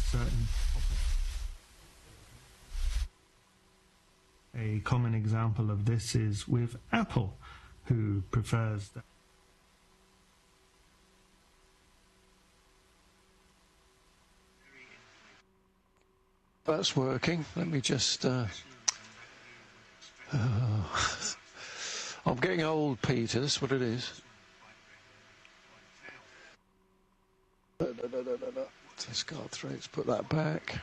certain a common example of this is with Apple, who prefers that. That's working. Let me just I'm getting old, Peter. That's what it is. Discard 3. Let's put that back.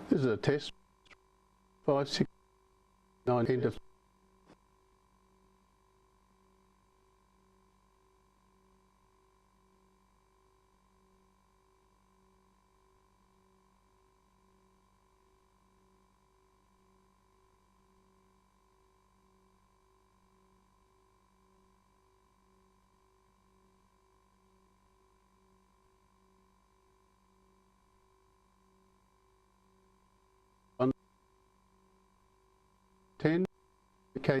This is a test. 5, 6, 9, 10 to ten. Okay.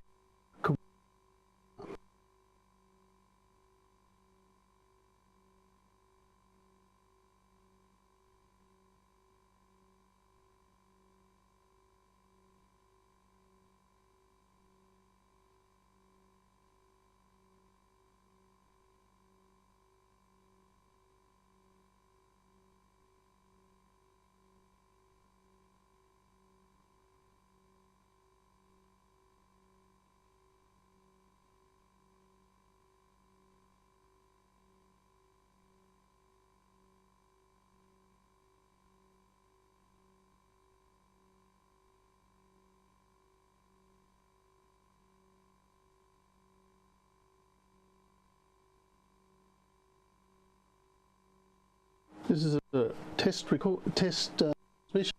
This is a test transmission.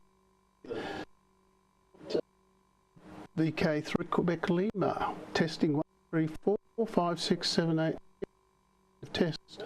VK3 Quebec Lima. Testing 1, 3, 4, 5, 6, 7, 8. Test.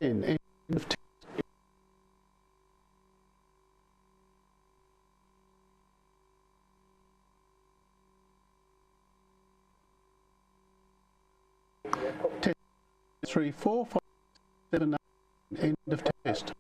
End of test. Test 3, 4, 5, 7, 8. End of test.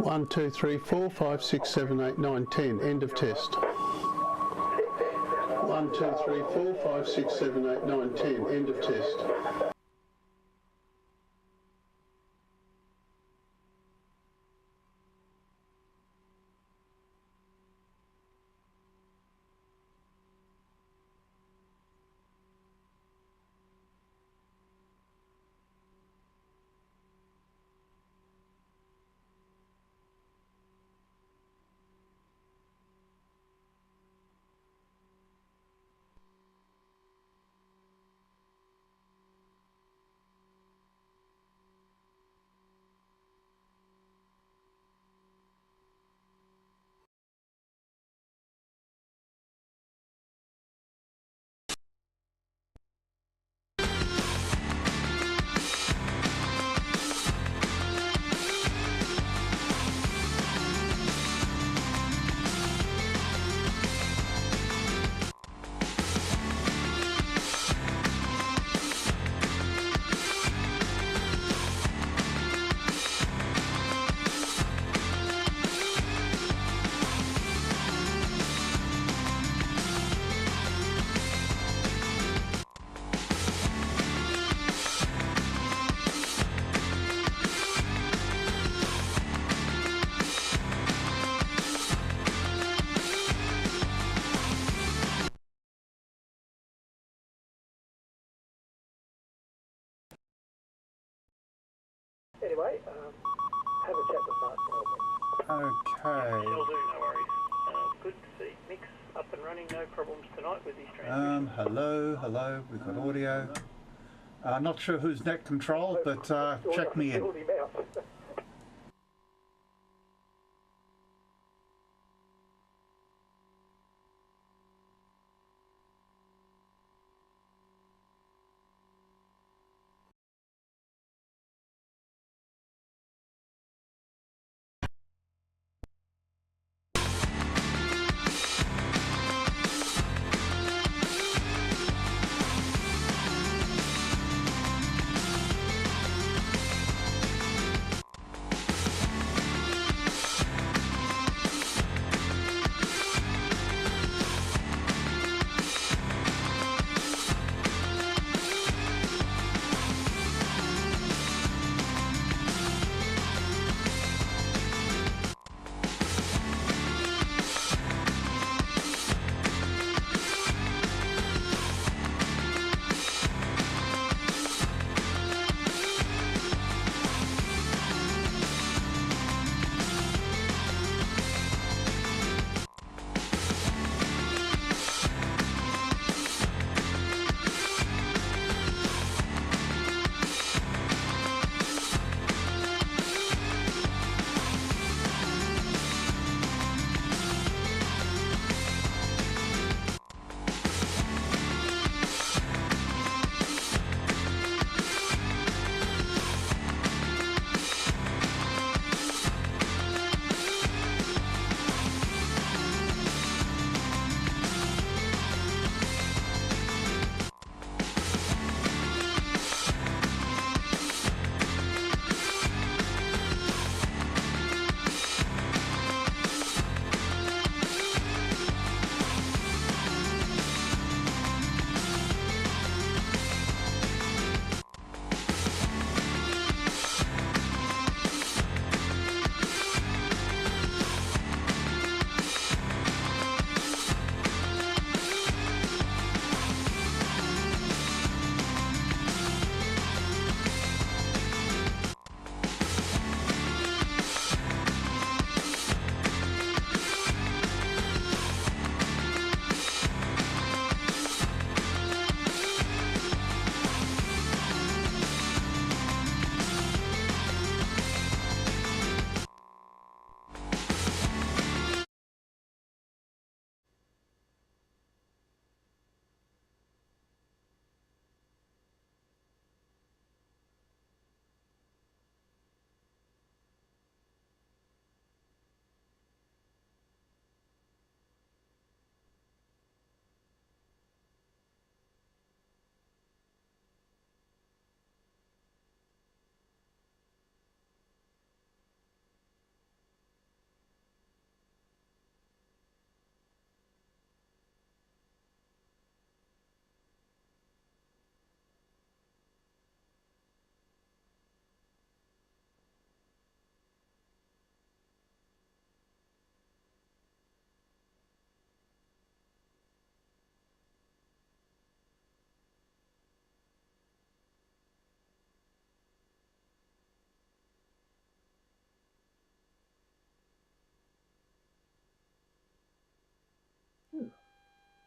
One, two, three, 4, 5, 6, 7, 8, 9, 10. End of test. 1, 2, 3, 4, 5, 6, 7, 8, 9, 10. End of test. Anyway, have a chat with Mark Melbourne. Okay. Shall do, no worries. Good to see Mick's up and running, no problems tonight with his transmission. Hello, we've got audio. Not sure who's net control, but check me in. Build him out.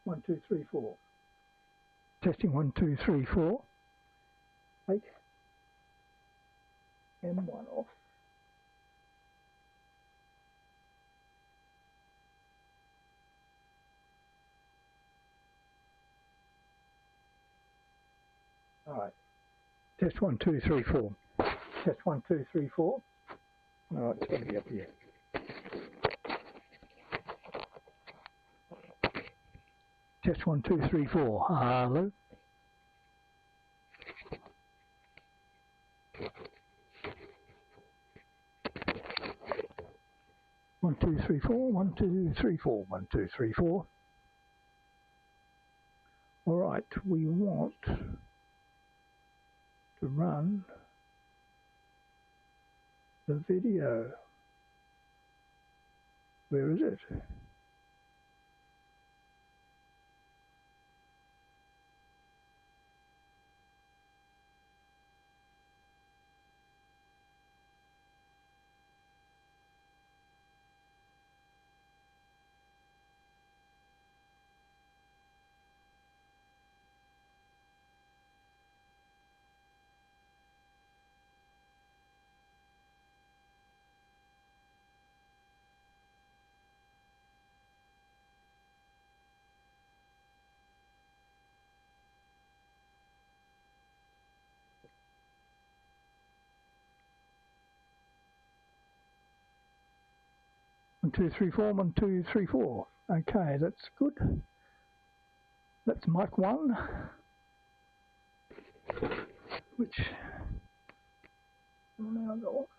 1, 2, 3, 4. Testing 1, 2, 3, 4. 8. M1 off. Alright. Test 1, 2, 3, 4. Test 1, 2, 3, 4. Alright, it's got to be up here. Test 1, 2, 3, 4. Hello. One, two, three, four. 1, 2, 3, 4. 1, 2, 3, 4. All right, we want to run the video. Where is it? One, two, three, four. 1, 2, 3, 4. Okay, that's good. That's mic 1, which will now go off.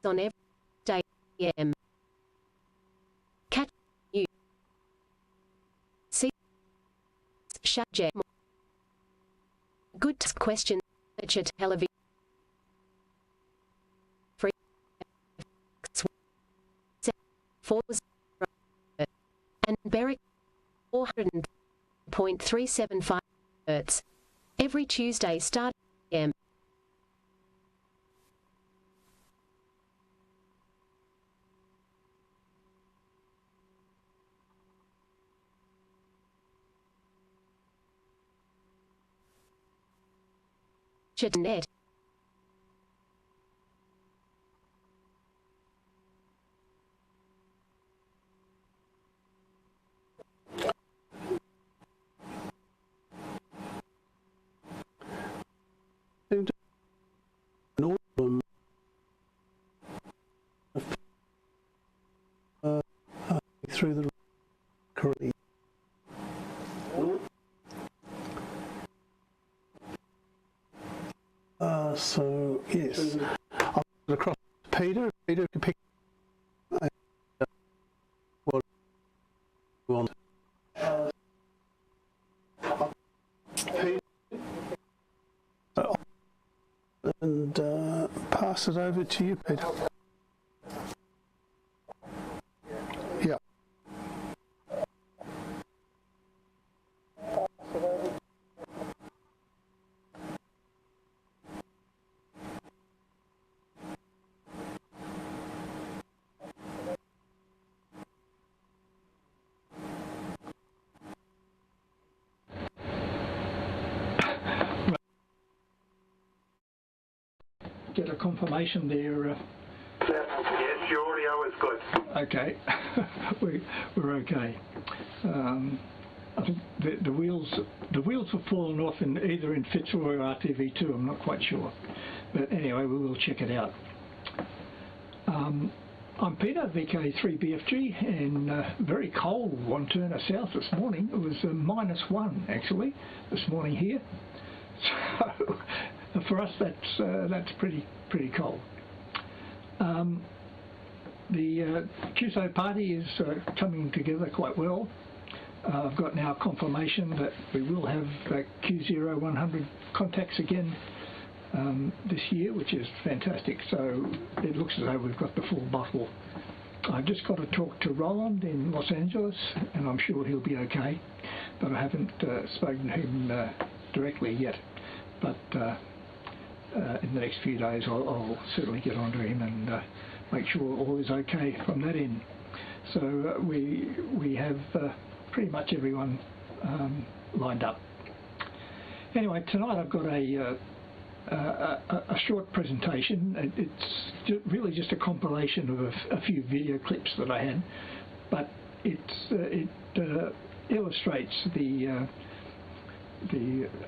on every day p.m. Catch you. See Shadjet. Good question. Television. Free. 4 and Berwick 400.375 Hz. Every Tuesday starting p.m. Net. Through the currently. So yes, I'll put it across to Peter. Peter can pick what we want. Peter, and pass it over to you, Peter. Yeah. Get a confirmation there. Yes, your audio is good. Okay, we're okay. I think the wheels have fallen off in either in Fitzroy or RTV2. I'm not quite sure, but anyway, we will check it out. I'm Peter, VK3BFG, and very cold Wantirna South this morning. It was -1 actually this morning here. So for us, that's pretty cold. The QSO party is coming together quite well. I've got now confirmation that we will have Q0100 contacts again this year, which is fantastic. So it looks as though we've got the full bottle. I've just got to talk to Roland in Los Angeles, and I'm sure he'll be okay, but I haven't spoken to him directly yet. But in the next few days I'll certainly get onto him and make sure all is okay from that end. So we have pretty much everyone lined up. Anyway, tonight I've got a short presentation. It's really just a compilation of a few video clips that I had, but it illustrates the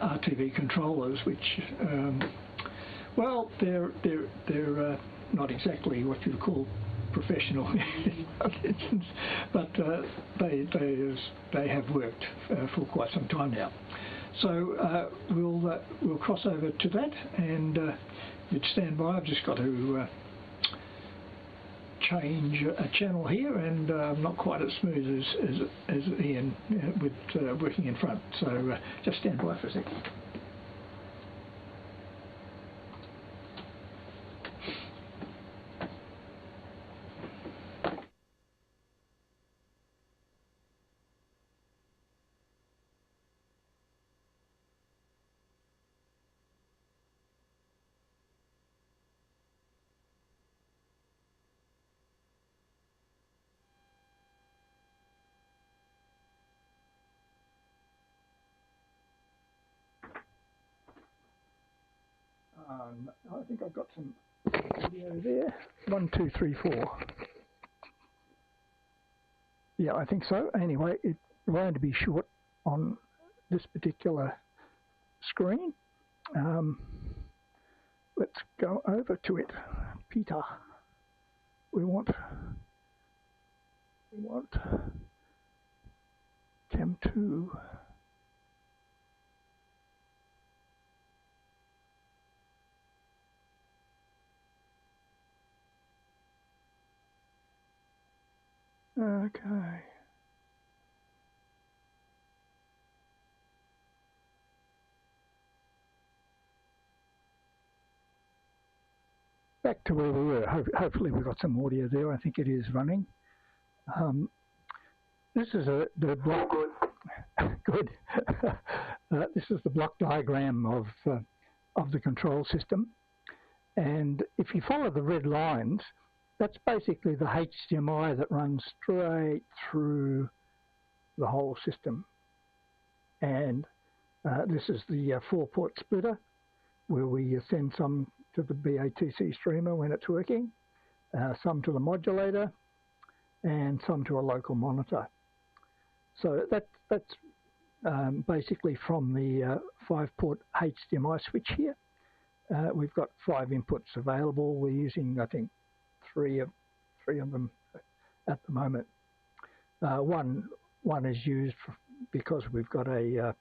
RTV controllers, which well, they're not exactly what you'd call professional, but they have worked for quite some time now. So we'll cross over to that, and you'd stand by. I've just got to change a channel here, and I'm not quite as smooth as Ian with working in front. So just stand by for a second. I think I've got some video there. 1, 2, 3, 4. Yeah, I think so. Anyway, it's going to be short on this particular screen. Let's go over to it. Peter, we want cam 2. Okay. Back to where we were. Hopefully we've got some audio there. I think it is running. This is the block. Good. This is the block diagram of the control system. And if you follow the red lines, that's basically the HDMI that runs straight through the whole system. And this is the 4-port splitter, where we send some to the BATC streamer when it's working, some to the modulator, and some to a local monitor. So that's basically from the 5-port HDMI switch here. We've got 5 inputs available. We're using, I think, three of them at the moment. One is used because we've got a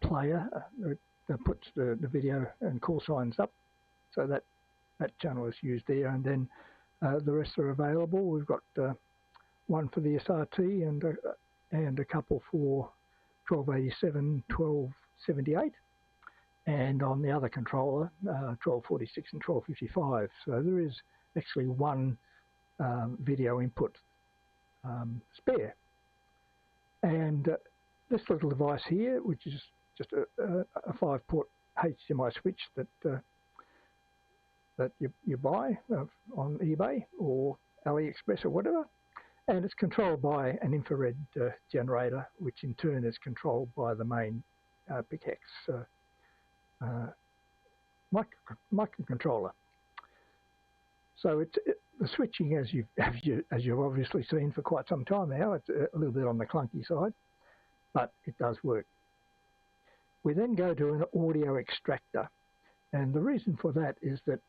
player that puts the video and call signs up, so that channel is used there, and then the rest are available. We've got one for the SRT and a couple for 1287, 1278, and on the other controller 1246 and 1255. So there is actually one video input spare. And this little device here, which is just a 5-port HDMI switch that you buy on eBay or AliExpress or whatever, and it's controlled by an infrared generator, which in turn is controlled by the main PICAX microcontroller. So the switching, as you've obviously seen for quite some time now, it's a little bit on the clunky side, but it does work. We then go to an audio extractor, and the reason for that is that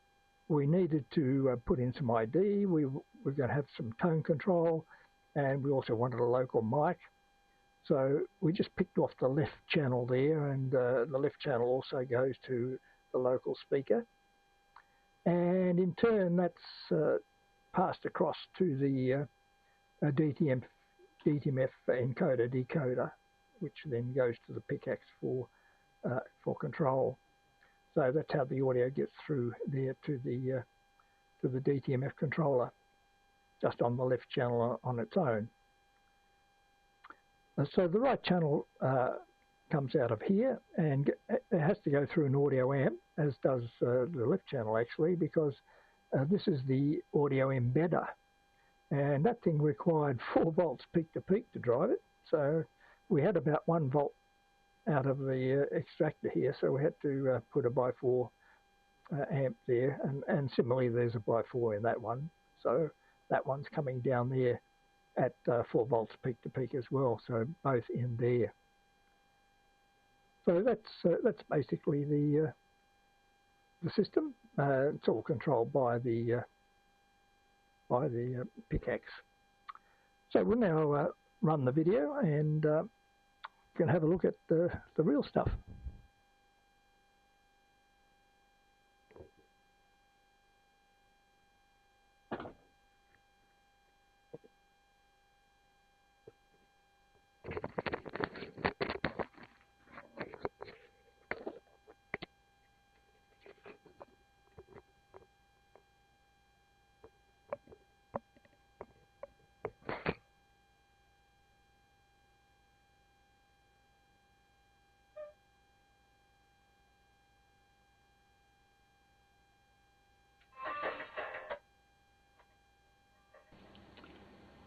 we needed to put in some ID. We're going to have some tone control, and we also wanted a local mic. So we just picked off the left channel there, and the left channel also goes to the local speaker. And in turn, that's passed across to the DTMF encoder decoder, which then goes to the PICAX for control. So that's how the audio gets through there to the DTMF controller, just on the left channel on its own. So the right channel comes out of here, and it has to go through an audio amp, as does the left channel actually, because this is the audio embedder, and that thing required 4 volts peak to peak to drive it. So we had about 1 volt out of the extractor here, so we had to put a by 4 amp there, and similarly there's a by 4 in that one, so that one's coming down there at 4 volts peak to peak as well, so both in there. So that's basically the system. It's all controlled by the PICAX. So we'll now run the video, and you can have a look at the real stuff.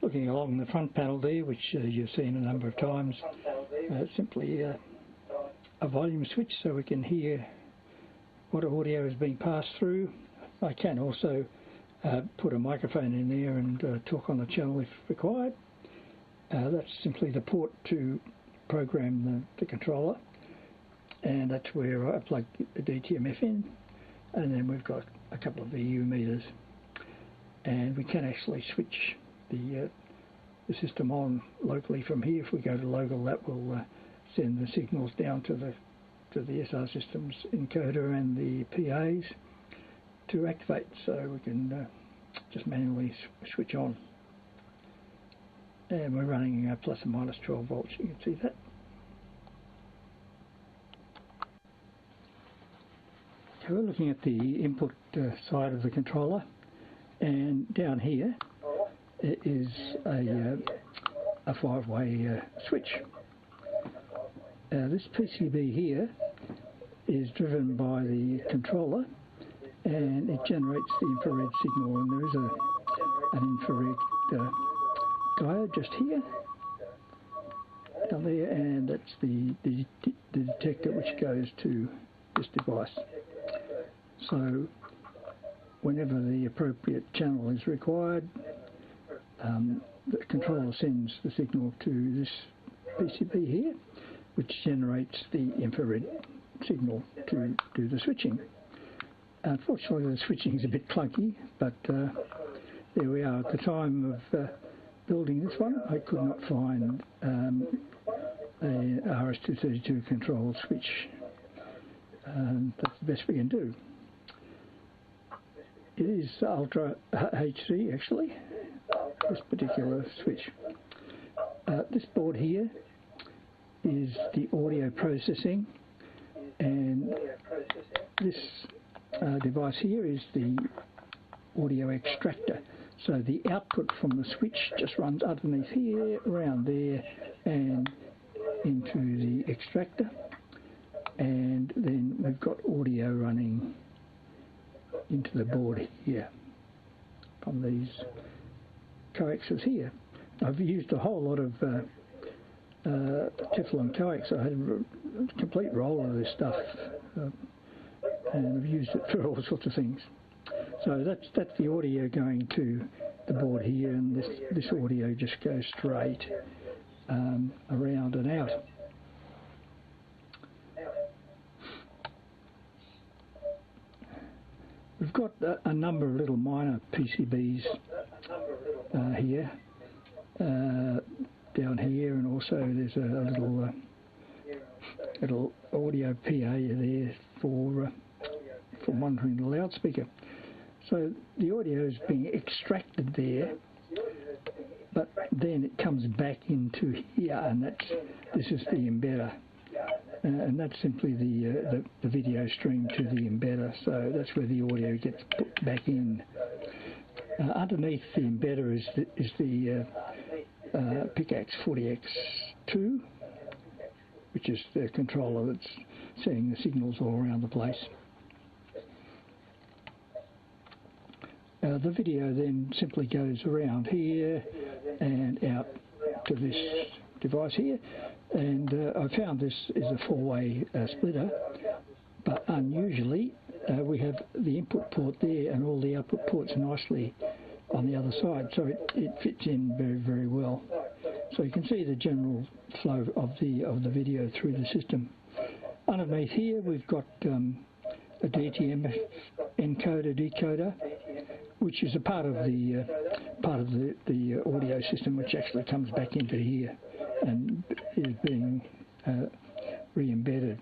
Looking along the front panel there, which you've seen a number of times, simply a volume switch so we can hear what audio is being passed through. I can also put a microphone in there and talk on the channel if required. That's simply the port to program the controller, and that's where I plug the DTMF in, and then we've got a couple of VU meters, and we can actually switch the system on locally from here. If we go to local, that will send the signals down to the SR Systems encoder and the PAs to activate, so we can just manually switch on. and we're running plus or minus 12 volts, you can see that. So we're looking at the input side of the controller, and down here is a 5-way switch. This PCB here is driven by the controller, and it generates the infrared signal, and there is an infrared diode just here, down there, and that's the detector which goes to this device. So whenever the appropriate channel is required, the controller sends the signal to this PCB here, which generates the infrared signal to do the switching. Unfortunately, the switching is a bit clunky, but there we are. At the time of building this one, I could not find a RS-232 control switch. That's the best we can do. It is Ultra HD actually, this particular switch. This board here is the audio processing, and this device here is the audio extractor. So the output from the switch just runs underneath here, around there, and into the extractor. And then we've got audio running into the board here from these coaxes here. I've used a whole lot of Teflon coax. I had a complete roll of this stuff, and I've used it for all sorts of things. So that's the audio going to the board here, and this audio just goes straight around and out. We've got a number of little minor PCBs here, down here, and also there's a little audio PA there for monitoring the loudspeaker. So the audio is being extracted there, but then it comes back into here, and this is the embedder. And that's simply the video stream to the embedder, so that's where the audio gets put back in. Underneath the embedder is the PICAX 40X2, which is the controller that's sending the signals all around the place. The video then simply goes around here and out to this device here. And I found this is a 4-way splitter, but unusually we have the input port there and all the output ports nicely on the other side, so it fits in very, very well. So you can see the general flow of the video through the system. Underneath here we've got a DTM encoder decoder, which is a part of the audio system, which actually comes back into here and is being re-embedded.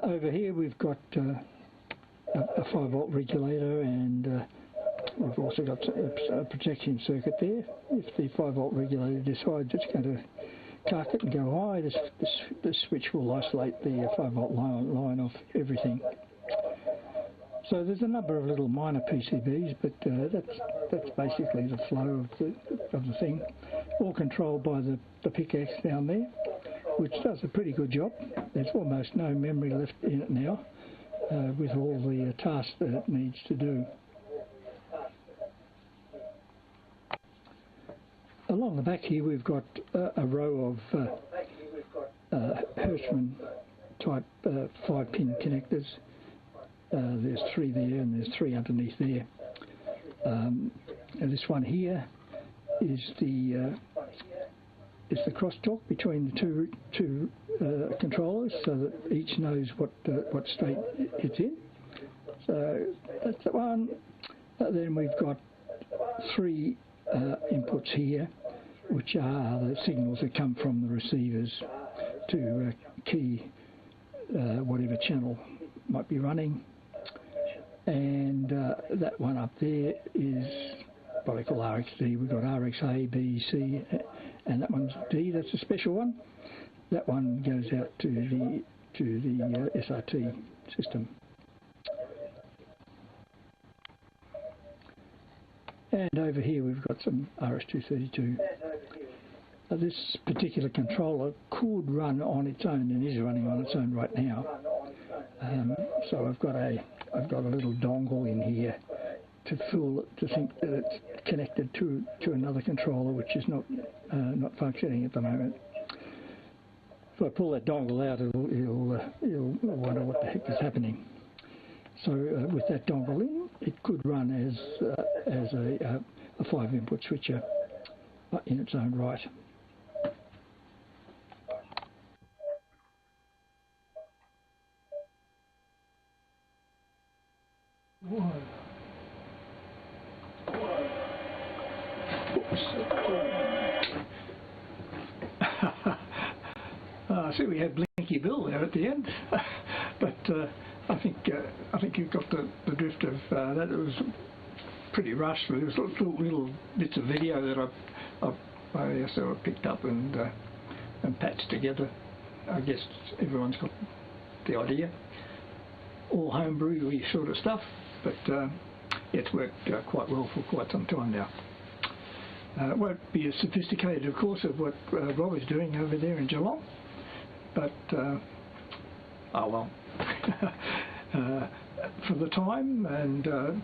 Over here we've got a 5-volt regulator, and we've also got a protection circuit there. If the 5-volt regulator decides it's going to cark it and go high, this switch will isolate the 5-volt line off everything. So there's a number of little minor PCBs, but that's basically the flow of the thing, all controlled by the PICAX down there, which does a pretty good job. There's almost no memory left in it now, with all the tasks that it needs to do. Along the back here we've got a row of Hirschman type 5-pin connectors. There's 3 there and there's 3 underneath there. And this one here is the crosstalk between the two controllers, so that each knows what state it's in. So that's the one. Then we've got 3 inputs here, which are the signals that come from the receivers to key whatever channel might be running. And that one up there is what I call RxD. We've got RxA, B, C, and that one's D. That's a special one. That one goes out to the SRT system. And over here we've got some RS-232. This particular controller could run on its own and is running on its own right now. So I've got a little dongle in here to fool it to think that it's connected to another controller, which is not functioning at the moment. If I pull that dongle out, you'll wonder what the heck is happening. So with that dongle in, it could run as a 5-input switcher in its own right. I see we had Blinky Bill there at the end, but I think you got the drift of that. It was pretty rushed. There was little bits of video that I sort of picked up and patched together. I guess everyone's got the idea. All homebrew sort of stuff, but it's worked quite well for quite some time now. It won't be as sophisticated, of course, as what Rob is doing over there in Geelong, but oh well. For the time and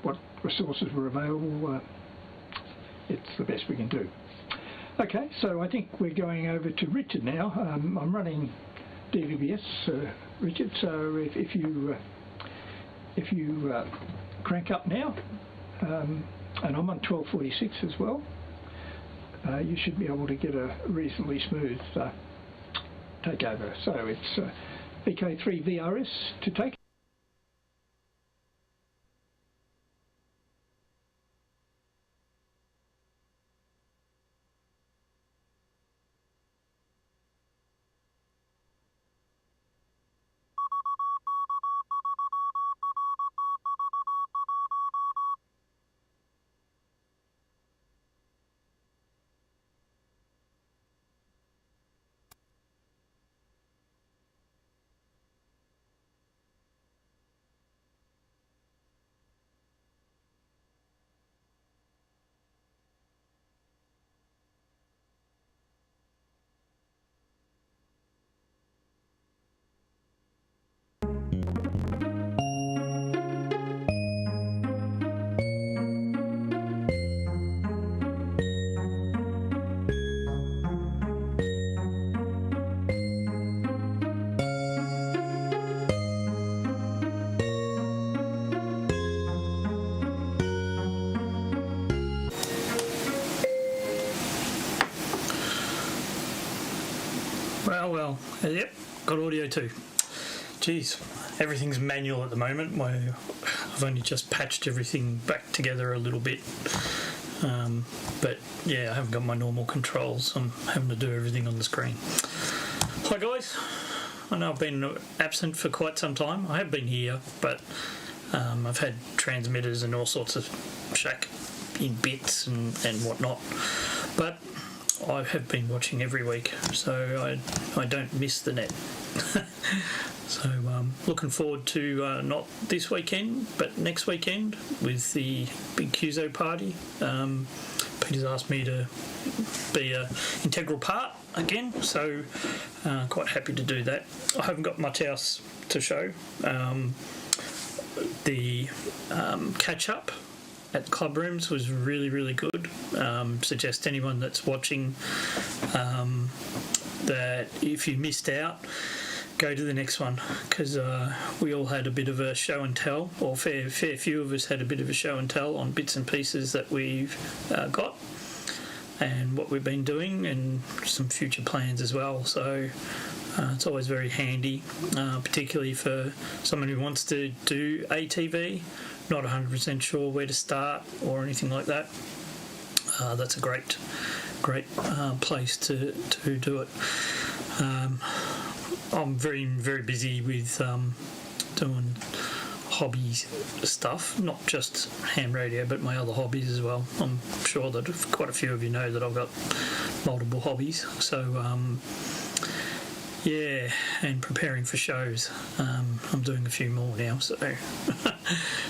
what resources were available, it's the best we can do. Okay, so I think we're going over to Richard now. I'm running DVBS, Richard. So if you crank up now, and I'm on 1246 as well, you should be able to get a reasonably smooth takeover. So it's VK3 VRS to take. Well, yep, got audio too. Geez, everything's manual at the moment. I've only just patched everything back together a little bit. But yeah, I haven't got my normal controls. I'm having to do everything on the screen. Hi guys, I know I've been absent for quite some time. I have been here, but I've had transmitters and all sorts of shack in bits and whatnot. But I have been watching every week, so I don't miss the net. So looking forward to not this weekend, but next weekend with the big QZO party. Peter's asked me to be an integral part again, so quite happy to do that. I haven't got much else to show. The catch-up at Club Rooms was really, really good. Suggest anyone that's watching that if you missed out, go to the next one, because we all had a bit of a show and tell, or fair few of us had a bit of a show and tell on bits and pieces that we've got and what we've been doing and some future plans as well. So it's always very handy, particularly for someone who wants to do ATV, not 100% sure where to start or anything like that. That's a great place to do it. I'm very, very busy with doing a hobby stuff, not just ham radio, but my other hobbies as well. I'm sure that quite a few of you know that I've got multiple hobbies. So, yeah, and preparing for shows. I'm doing a few more now, so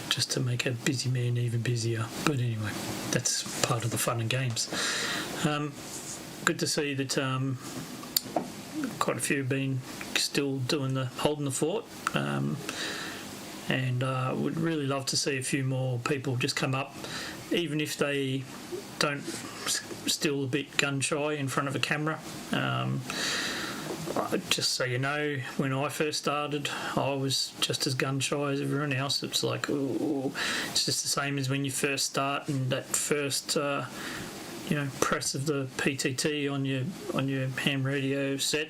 just to make a busy man even busier. But anyway, that's part of the fun and games. Good to see that quite a few have been still holding the fort, and would really love to see a few more people just come up, even if they don't, still a bit gun shy in front of a camera. Just so you know, when I first started, I was just as gun shy as everyone else. It's like, ooh, it's just the same as when you first start and that first press of the PTT on your ham radio set.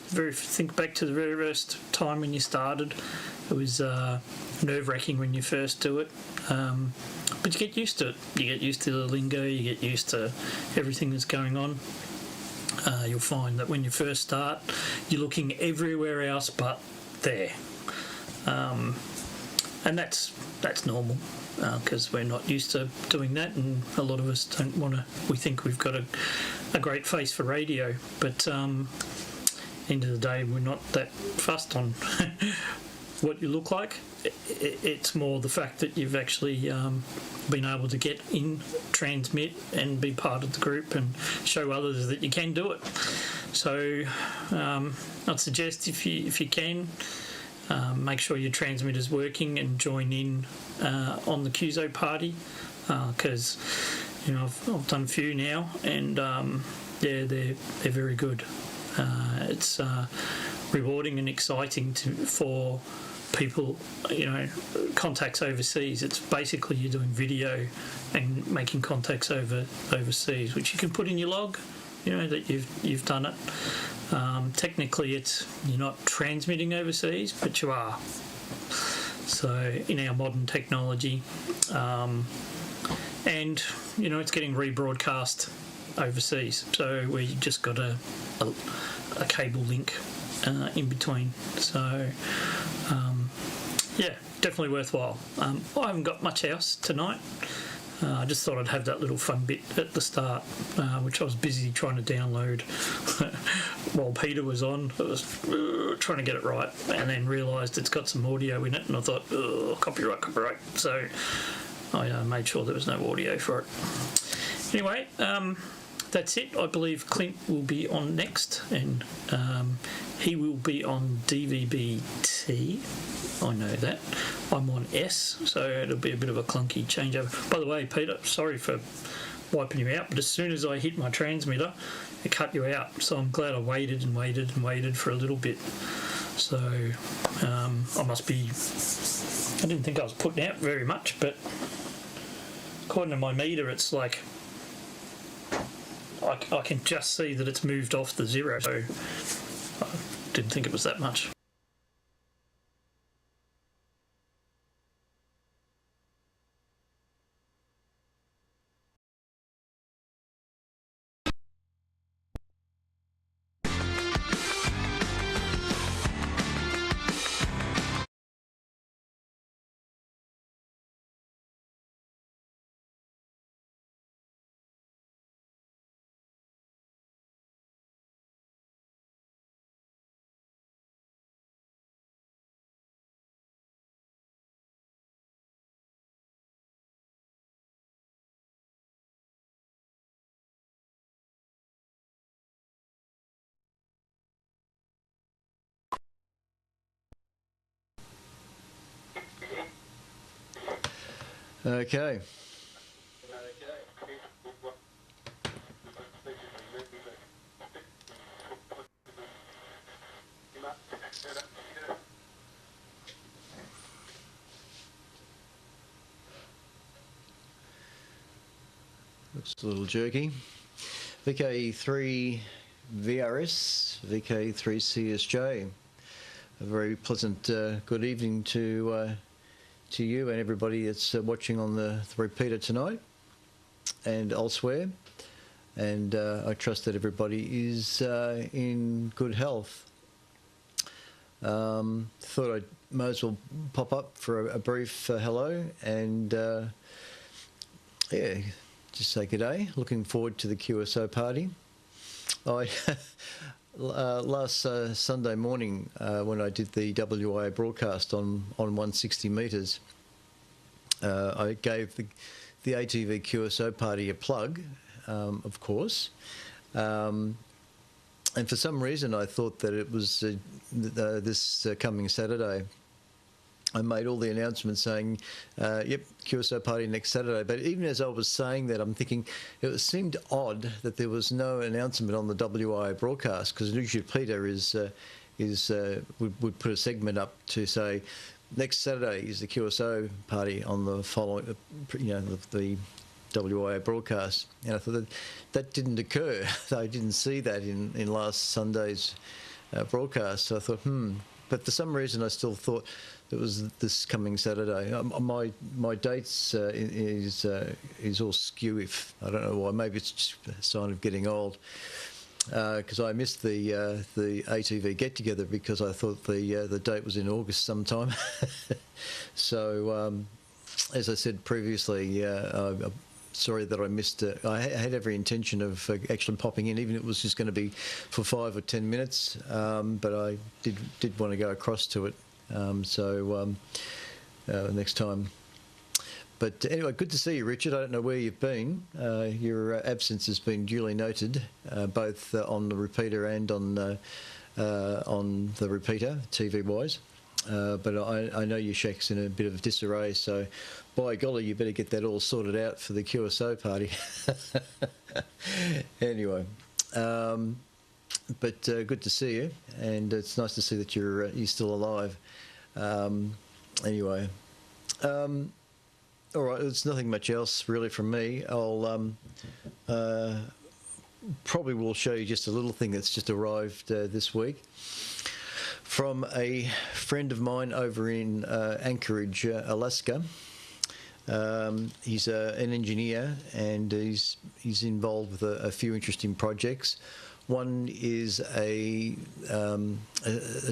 Think back to the very first time when you started. It was nerve-wracking when you first do it, but you get used to it. You get used to the lingo. You get used to everything that's going on. You'll find that when you first start, you're looking everywhere else but there, and that's normal. Because we're not used to doing that, and a lot of us don't want to. We think we've got a great face for radio, but end of the day, we're not that fussed on what you look like. It's more the fact that you've actually been able to get in, transmit, and be part of the group and show others that you can do it. So I'd suggest if you can. Make sure your transmitter's working and join in on the QZO party, because I've done a few now, and they're very good. It's rewarding and exciting for people, contacts overseas. It's basically you're doing video and making contacts overseas, which you can put in your log, that you've done it. Technically, you're not transmitting overseas, but you are. So in our modern technology, and it's getting rebroadcast overseas. So where you just got a cable link in between. So yeah, definitely worthwhile. I haven't got much else tonight. I just thought I'd have that little fun bit at the start, which I was busy trying to download while Peter was on. I was trying to get it right, and then realised it's got some audio in it, and I thought, copyright. So I made sure there was no audio for it. Anyway, that's it. I believe Clint will be on next, and he will be on DVB-T. I know that. I'm on S, so it'll be a bit of a clunky changeover. By the way, Peter, sorry for wiping you out, but as soon as I hit my transmitter, it cut you out. So I'm glad I waited for a little bit. So I must be... I didn't think I was putting out very much, but according to my meter, it's like... I can just see that it's moved off the zero, so I didn't think it was that much. Okay. Looks a little jerky. VK3 VRS, VK3 CSJ. A very pleasant good evening to you and everybody that's watching on the repeater tonight and elsewhere. And I trust that everybody is in good health. Thought I might as well pop up for a brief hello and yeah, just say good day. Looking forward to the QSO party. I last Sunday morning when I did the WIA broadcast on 160 metres, I gave the ATV QSO party a plug, of course. And for some reason, I thought that it was this coming Saturday. I made all the announcements saying, yep, QSO party next Saturday. But even as I was saying that, I'm thinking it seemed odd that there was no announcement on the WIA broadcast, because usually Peter would put a segment up to say, next Saturday is the QSO party on the following, the WIA broadcast, and I thought that didn't occur. I didn't see that in last Sunday's broadcast. So I thought, but for some reason I still thought it was this coming Saturday. My dates is all skew. If I don't know why, maybe it's just a sign of getting old. Because I missed the ATV get together because I thought the date was in August sometime. So as I said previously, I'm sorry that I missed it. I had every intention of actually popping in, even if it was just going to be for 5 or 10 minutes. But I did want to go across to it. Next time. But anyway, good to see you, Richard. I don't know where you've been. Your absence has been duly noted, both on the repeater and on the repeater, TV-wise. But I know your shack's in a bit of disarray, so by golly, you better get that all sorted out for the QSO party. Anyway, but good to see you, and it's nice to see that you're still alive. Anyway. All right, there's nothing much else really from me. I'll probably will show you just a little thing that's just arrived this week from a friend of mine over in Anchorage, Alaska. He's an engineer, and he's involved with a few interesting projects. One is a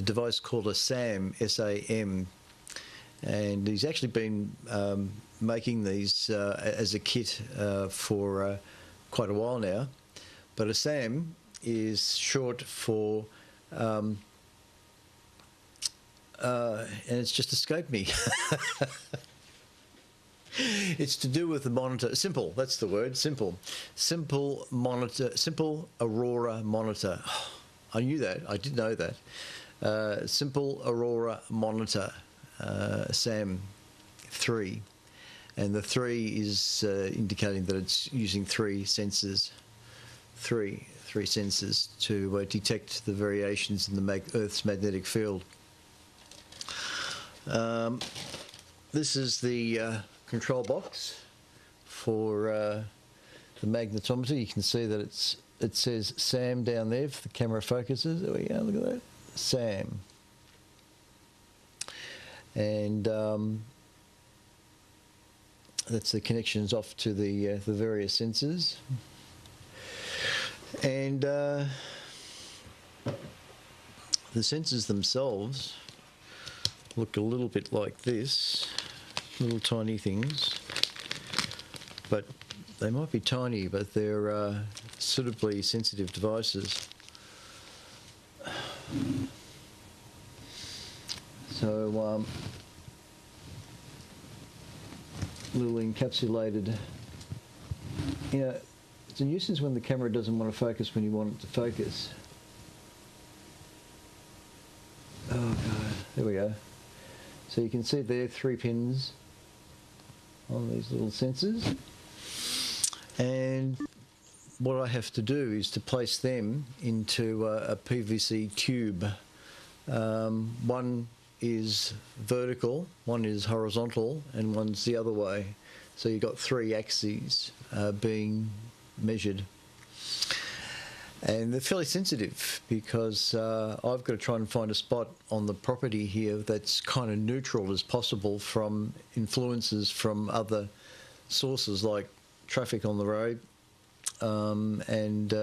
device called a SAM, S-A-M, and he's actually been making these as a kit for quite a while now. But a SAM is short for, and it's just escaped me. It's to do with the monitor. Simple, that's the word, simple. Simple monitor, simple Aurora monitor. I knew that, I did know that. Simple Aurora monitor, SAM 3. And the 3 is indicating that it's using 3 sensors, three sensors to detect the variations in the Earth's magnetic field. This is the control box for the magnetometer. You can see that it says SAM down there if the camera focuses. There we go, look at that, SAM. And that's the connections off to the various sensors. And the sensors themselves look a little bit like this, little tiny things, but they might be tiny, but they're suitably sensitive devices. So little encapsulated, it's a nuisance when the camera doesn't want to focus when you want it to focus. Oh God, there we go. So you can see there 3 pins on these little sensors, and what I have to do is to place them into a PVC tube. One is vertical, one is horizontal, and one's the other way. So you've got 3 axes being measured. And they're fairly sensitive because I've got to try and find a spot on the property here that's kind of neutral as possible from influences from other sources like traffic on the road and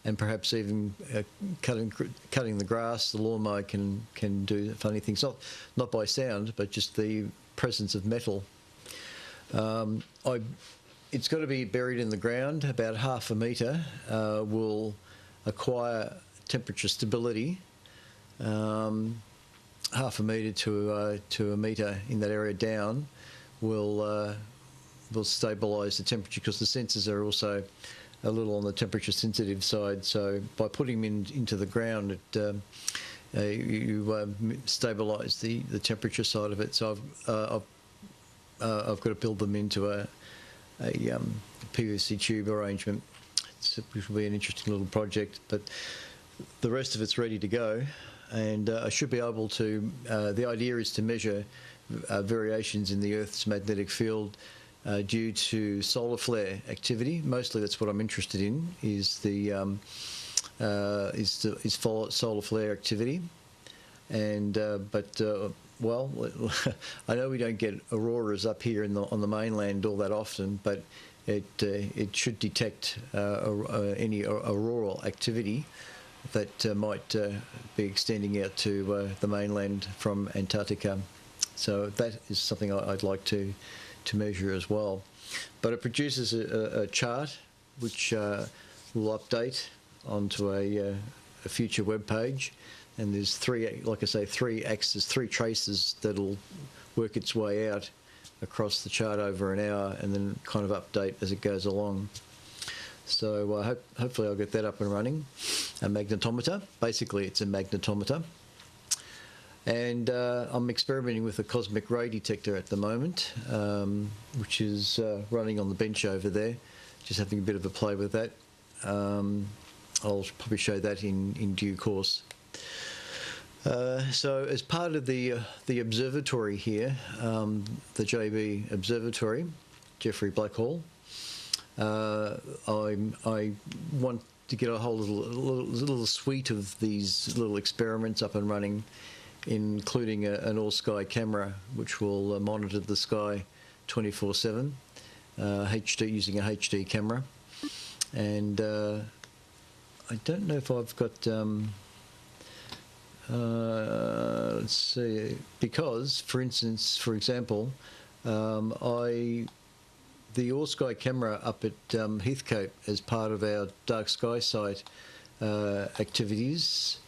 and perhaps even cutting the grass. The lawnmower can do funny things, not by sound, but just the presence of metal. It's got to be buried in the ground. About half a metre will acquire temperature stability. Half a metre to a metre in that area down will stabilise the temperature, because the sensors are also a little on the temperature sensitive side. So by putting them into the ground, you stabilise the temperature side of it. So I've got to build them into a PVC tube arrangement, which will be an interesting little project. But the rest of it's ready to go, and I should be able to. The idea is to measure variations in the Earth's magnetic field due to solar flare activity. Mostly, that's what I'm interested in. Is solar flare activity, and well, I know we don't get auroras up here on the mainland all that often, but it should detect any auroral activity that might be extending out to the mainland from Antarctica. So that is something I'd like to measure as well. But it produces a chart which will update onto a future web page. And there's three axes, three traces that'll work its way out across the chart over an hour, and then kind of update as it goes along. So hopefully I'll get that up and running. A magnetometer. Basically, it's a magnetometer. And I'm experimenting with a cosmic ray detector at the moment, which is running on the bench over there. Just having a bit of a play with that. I'll probably show that in due course. So as part of the observatory here, the JB Observatory, Jeffrey Blackhall, I want to get a whole little suite of these little experiments up and running, including an all-sky camera which will monitor the sky 24/7, using a HD camera. And I don't know if I've got... let's see, because, for example, the all-sky camera up at Heathcote, as part of our dark sky site activities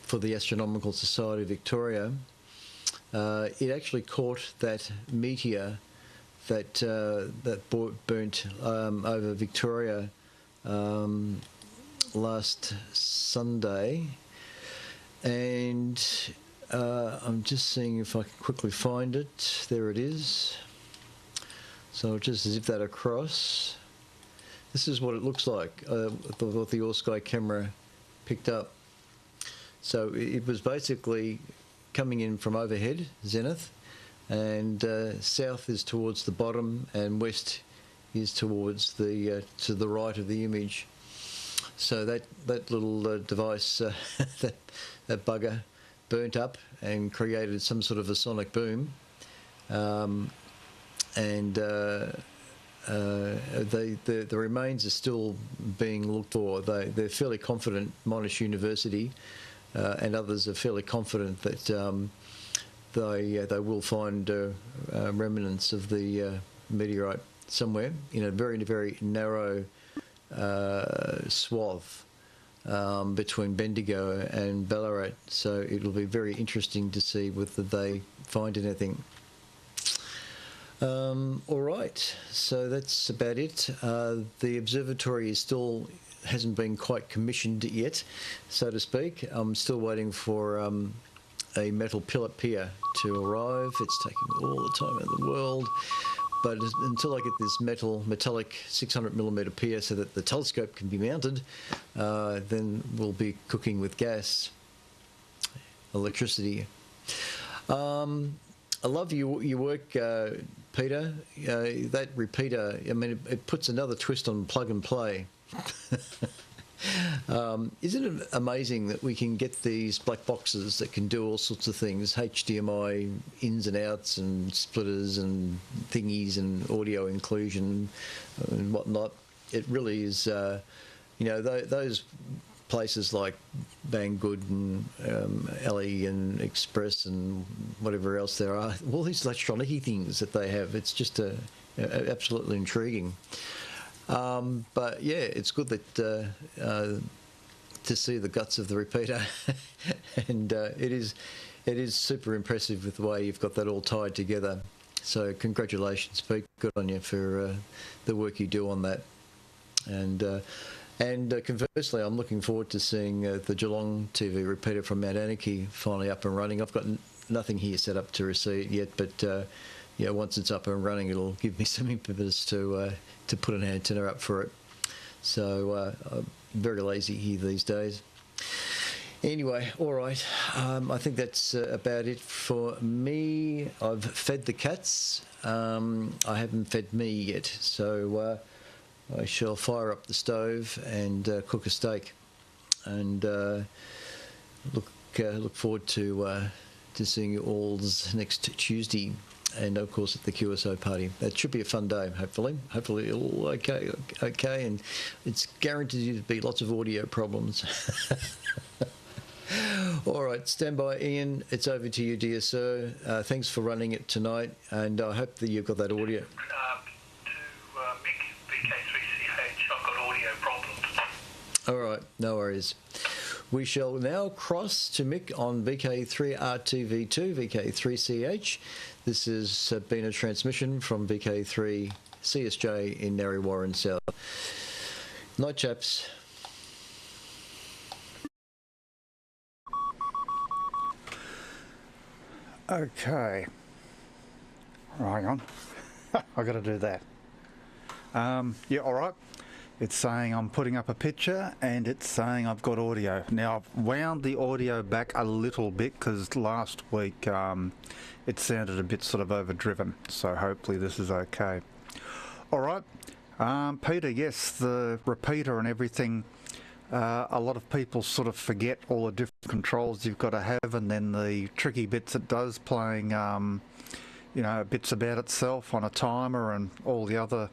for the Astronomical Society of Victoria, it actually caught that meteor that burnt over Victoria last Sunday. And I'm just seeing if I can quickly find it. There it is. So I'll just zip that across. This is what it looks like, what the all-sky camera picked up. So it was basically coming in from overhead, zenith, and south is towards the bottom, and west is towards to the right of the image. So that little device, that bugger, burnt up and created some sort of a sonic boom, and the remains are still being looked for. They're fairly confident. Monash University and others are fairly confident that they will find remnants of the meteorite somewhere in a very, very narrow swath between Bendigo and Ballarat. So it'll be very interesting to see whether they find anything. All right, so that's about it. The observatory hasn't been quite commissioned yet, so to speak. I'm still waiting for a metal pillar pier to arrive. It's taking all the time in the world. But until I get this metallic 600mm pier so that the telescope can be mounted, then we'll be cooking with electricity. I love your work, Peter. That repeater, I mean, it puts another twist on plug and play. Isn't it amazing that we can get these black boxes that can do all sorts of things, HDMI ins and outs and splitters and thingies and audio inclusion and whatnot? It really is you know, those places like Banggood and Alley and Express and whatever else there are, all these electronic things that they have, it's just absolutely intriguing. But yeah, it's good that to see the guts of the repeater, and it is super impressive with the way you've got that all tied together. So congratulations, Pete. Good on you for the work you do on that. And conversely, I'm looking forward to seeing the Geelong TV repeater from Mount Anarchy finally up and running. I've got nothing here set up to receive it yet, but yeah, once it's up and running, it'll give me some impetus to put an antenna up for it. So I'm very lazy here these days. Anyway, all right. I think that's about it for me. I've fed the cats. I haven't fed me yet, so I shall fire up the stove and cook a steak, and look forward to seeing you all next Tuesday, and of course at the QSO party. That should be a fun day. Hopefully it'll okay, and it's guaranteed to be lots of audio problems. All right, stand by, Ian. It's over to you, dear sir. Thanks for running it tonight, and I hope that you've got that audio. To Mick, VK3CH, I've got audio problems. All right, no worries. We shall now cross to Mick on VK3RTV2, VK3CH. This has been a transmission from VK3CSJ in Narre Warren South. Night, chaps. Okay. Hang on. I got to do that. Yeah, all right. It's saying I'm putting up a picture, and it's saying I've got audio. Now, I've wound the audio back a little bit because last week it sounded a bit sort of overdriven, so hopefully this is okay. All right. Peter, yes, the repeater and everything, a lot of people sort of forget all the different controls you've got to have, and then the tricky bits it does, playing you know, bits about itself on a timer and all the other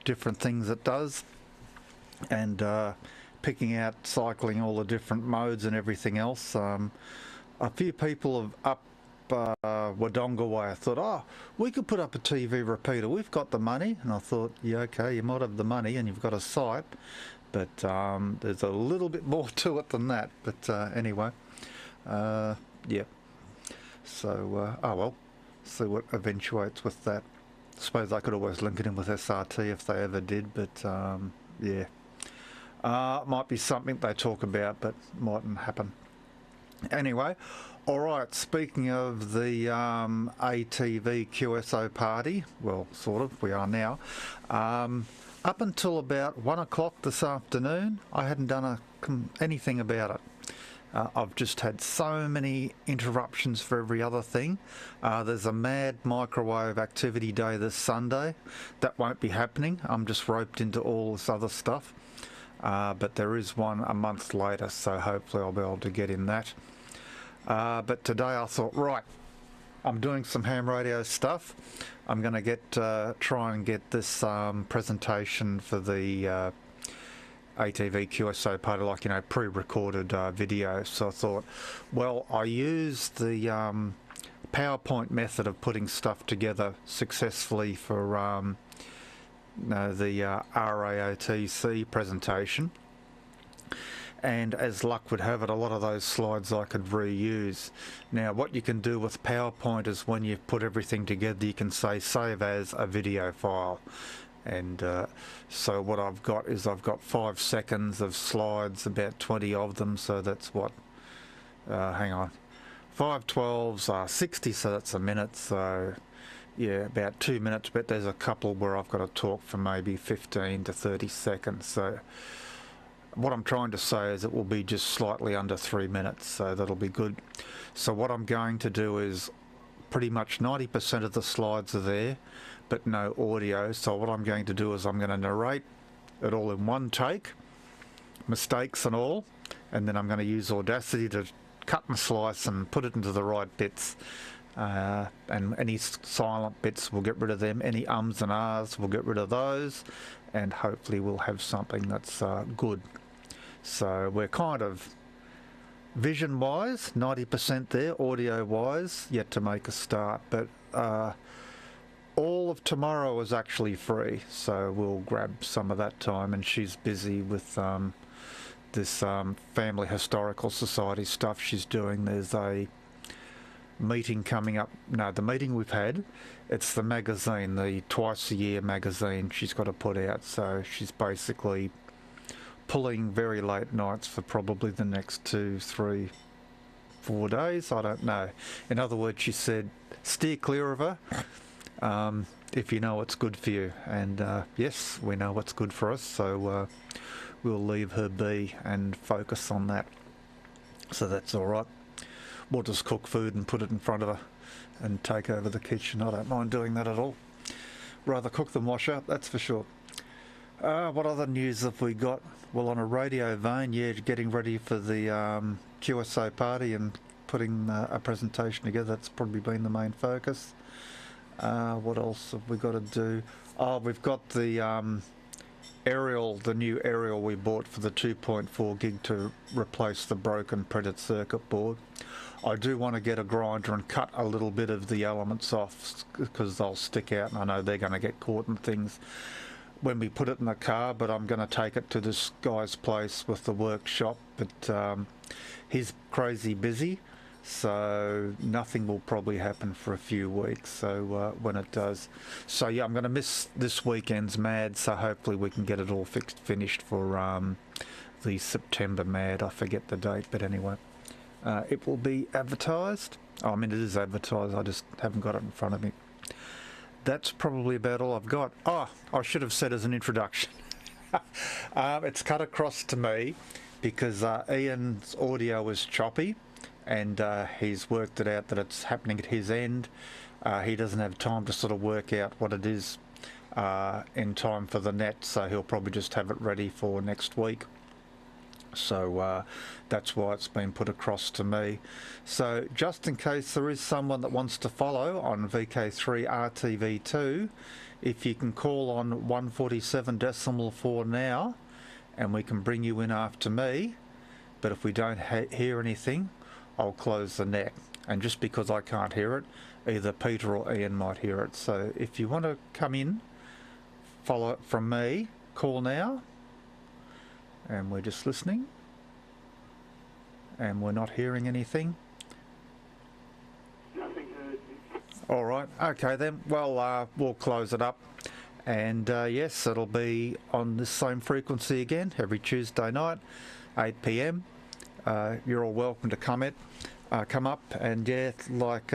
different things it does, and picking out, cycling all the different modes and everything else. A few people have up Wodonga way, I thought, oh, we could put up a TV repeater, we've got the money. And I thought, yeah, okay, you might have the money and you've got a site, but there's a little bit more to it than that. But anyway, yeah, so oh well, see what eventuates with that. I suppose I could always link it in with SRT if they ever did, but yeah, might be something they talk about, but mightn't happen. Anyway, all right, speaking of the ATV QSO party, well, sort of, we are now, up until about 1 o'clock this afternoon, I hadn't done anything about it. I've just had so many interruptions for every other thing. There's a mad microwave activity day this Sunday. That won't be happening. I'm just roped into all this other stuff. But there is one a month later, so hopefully I'll be able to get in that. But today I thought, right, I'm doing some ham radio stuff. I'm going to try and get this presentation for the ATV QSO party, like, you know, pre-recorded video. So I thought, well, I used the PowerPoint method of putting stuff together successfully for the RAOTC presentation, and as luck would have it, a lot of those slides I could reuse. Now, what you can do with PowerPoint is when you put everything together, you can say save as a video file. And so what I've got is I've got 5 seconds of slides, about 20 of them, so that's what, hang on, 5 12s are 60, so that's a minute, so yeah, about 2 minutes, but there's a couple where I've got to talk for maybe 15 to 30 seconds. So what I'm trying to say is it will be just slightly under 3 minutes, so that'll be good. So what I'm going to do is pretty much 90% of the slides are there, but no audio. So what I'm going to do is I'm going to narrate it all in one take, mistakes and all, and then I'm going to use Audacity to cut and slice and put it into the right bits. and any silent bits, we'll get rid of them. Any ums and ahs, we'll get rid of those, and hopefully we'll have something that's good. So we're kind of vision-wise 90% there, audio-wise yet to make a start, but all of tomorrow is actually free, so we'll grab some of that time, and she's busy with this Family Historical Society stuff she's doing. There's a meeting coming up. No, the meeting we've had, it's the magazine, the twice-a-year magazine she's got to put out, so she's basically pulling very late nights for probably the next 2, 3, 4 days, I don't know. In other words, she said, steer clear of her if you know what's good for you. And yes, we know what's good for us, so we'll leave her be and focus on that. So that's all right. We'll just cook food and put it in front of her and take over the kitchen. I don't mind doing that at all. Rather cook than wash up, that's for sure. What other news have we got? Well, on a radio vein, yeah, getting ready for the QSO party and putting a presentation together. That's probably been the main focus. What else have we got to do? Oh, we've got the aerial, the new aerial we bought for the 2.4 gig to replace the broken printed circuit board. I do want to get a grinder and cut a little bit of the elements off because they'll stick out, and I know they're going to get caught in things when we put it in the car, but I'm going to take it to this guy's place with the workshop, but he's crazy busy, so nothing will probably happen for a few weeks, so when it does. So yeah, I'm going to miss this weekend's MAD, so hopefully we can get it all finished for the September MAD. I forget the date, but anyway. It will be advertised. Oh, I mean, it is advertised, I just haven't got it in front of me. That's probably about all I've got. Oh, I should have said as an introduction. It's cut across to me because Ian's audio was choppy, and he's worked it out that it's happening at his end. He doesn't have time to sort of work out what it is in time for the net, so he'll probably just have it ready for next week. So that's why it's been put across to me. So just in case there is someone that wants to follow on VK3RTV2, if you can call on 147.4 now, and we can bring you in after me. But if we don't hear anything, I'll close the net. And just because I can't hear it, either Peter or Ian might hear it. So if you want to come in, follow it from me, call now. And we're just listening, and we're not hearing anything. Nothing heard. All right, okay then. Well, we'll close it up, and yes, it'll be on this same frequency again every Tuesday night, 8 p.m. You're all welcome to come up, and yeah, like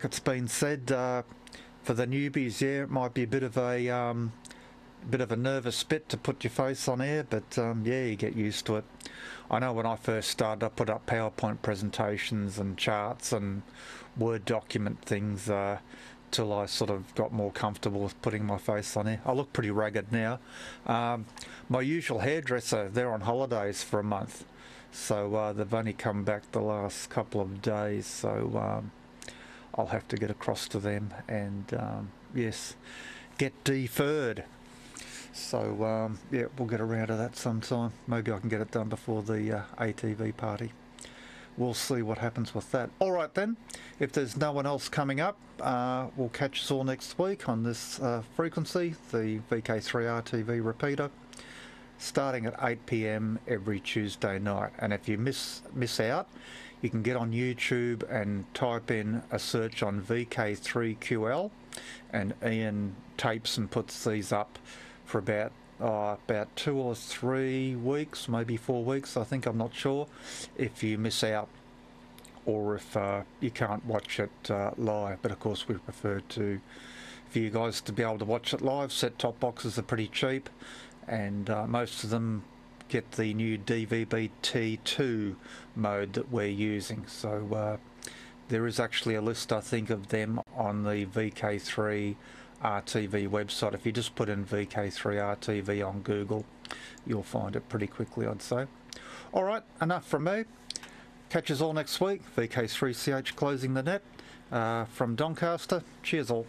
it's been said, for the newbies, yeah, it might be a bit of a nervous bit to put your face on air, but yeah, you get used to it. I know when I first started, I put up PowerPoint presentations and charts and Word document things till I sort of got more comfortable with putting my face on air. I look pretty ragged now. My usual hairdresser, they're on holidays for a month, so they've only come back the last couple of days, so I'll have to get across to them and yes, get deferred. So yeah, we'll get around to that sometime. Maybe I can get it done before the ATV party. We'll see what happens with that. All right then, if there's no one else coming up, we'll catch us all next week on this frequency, the VK3RTV repeater, starting at 8 p.m. every Tuesday night. And if you miss out, you can get on YouTube and type in a search on VK3QL, and Ian tapes and puts these up for about 2 or 3 weeks, maybe 4 weeks, I think, I'm not sure, if you miss out or if you can't watch it live. But of course we prefer for you guys to be able to watch it live. Set-top boxes are pretty cheap, and most of them get the new DVB-T2 mode that we're using. So there is actually a list, I think, of them on the VK3 RTV website. If you just put in VK3RTV on Google, you'll find it pretty quickly, I'd say. All right, enough from me. catch us all next week. VK3CH closing the net from Doncaster. Cheers all.